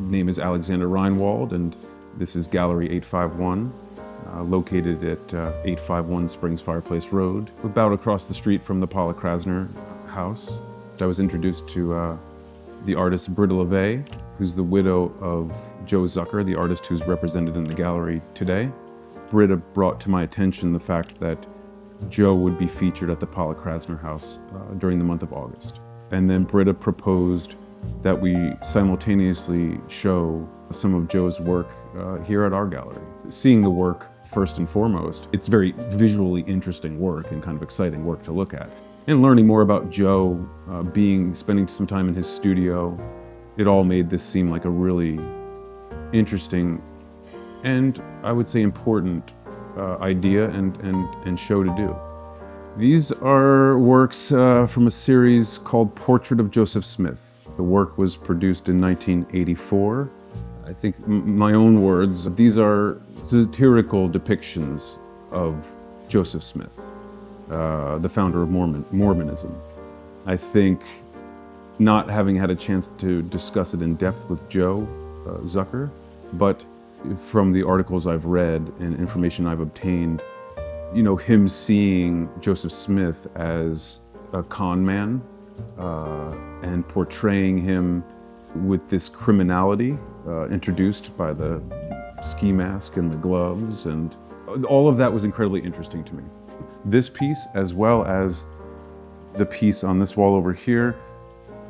name is Alexander Reinwald, and this is Gallery 851, located at 851 Springs Fireplace Road, about across the street from the Pollock-Krasner house. I was introduced to the artist Britta LeVay, who's the widow of Joe Zucker, the artist who's represented in the gallery today. Britta brought to my attention the fact that Joe would be featured at the Pollock-Krasner house during the month of August. And then Britta proposed that we simultaneously show some of Joe's work here at our gallery. Seeing the work, first and foremost, it's very visually interesting work and kind of exciting work to look at. And learning more about Joe, spending some time in his studio, it all made this seem like a really interesting and, I would say, important idea and show to do. These are works from a series called Portrait of Joseph Smith. The work was produced in 1984. I think my own words, these are satirical depictions of Joseph Smith, the founder of Mormonism. I think, not having had a chance to discuss it in depth with Joe Zucker, but from the articles I've read and information I've obtained, you know, him seeing Joseph Smith as a con man and portraying him with this criminality introduced by the ski mask and the gloves, and all of that was incredibly interesting to me. This piece, as well as the piece on this wall over here,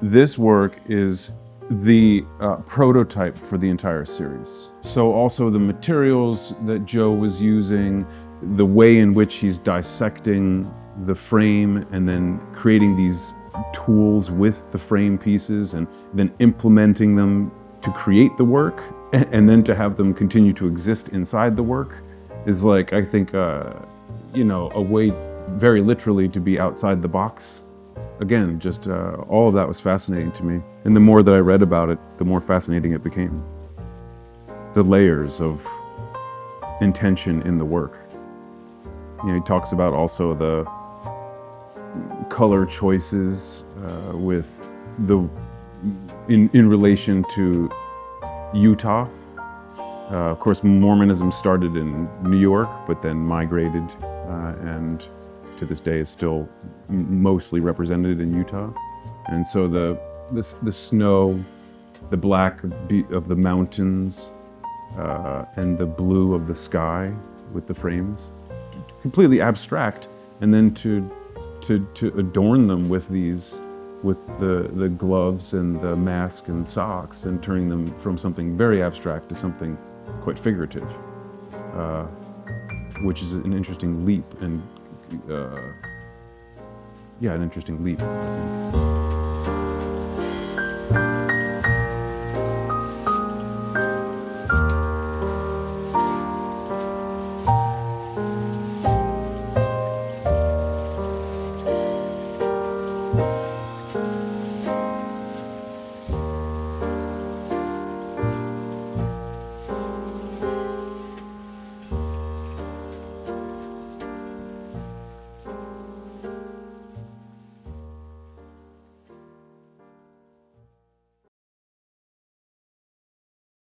this work is the prototype for the entire series. So also the materials that Joe was using, the way in which he's dissecting the frame and then creating these tools with the frame pieces and then implementing them to create the work and then to have them continue to exist inside the work is, like, I think, you know, a way very literally to be outside the box. Again, just all of that was fascinating to me. And the more that I read about it, the more fascinating it became. The layers of intention in the work. You know, he talks about also the color choices with in relation to Utah. Of course, Mormonism started in New York, but then migrated and to this day is still mostly represented in Utah. And so the snow, the black of the mountains, and the blue of the sky with the frames, completely abstract, and then to adorn them with the gloves and the mask and socks, and turning them from something very abstract to something quite figurative, which is an interesting leap, and yeah, an interesting leap, I think.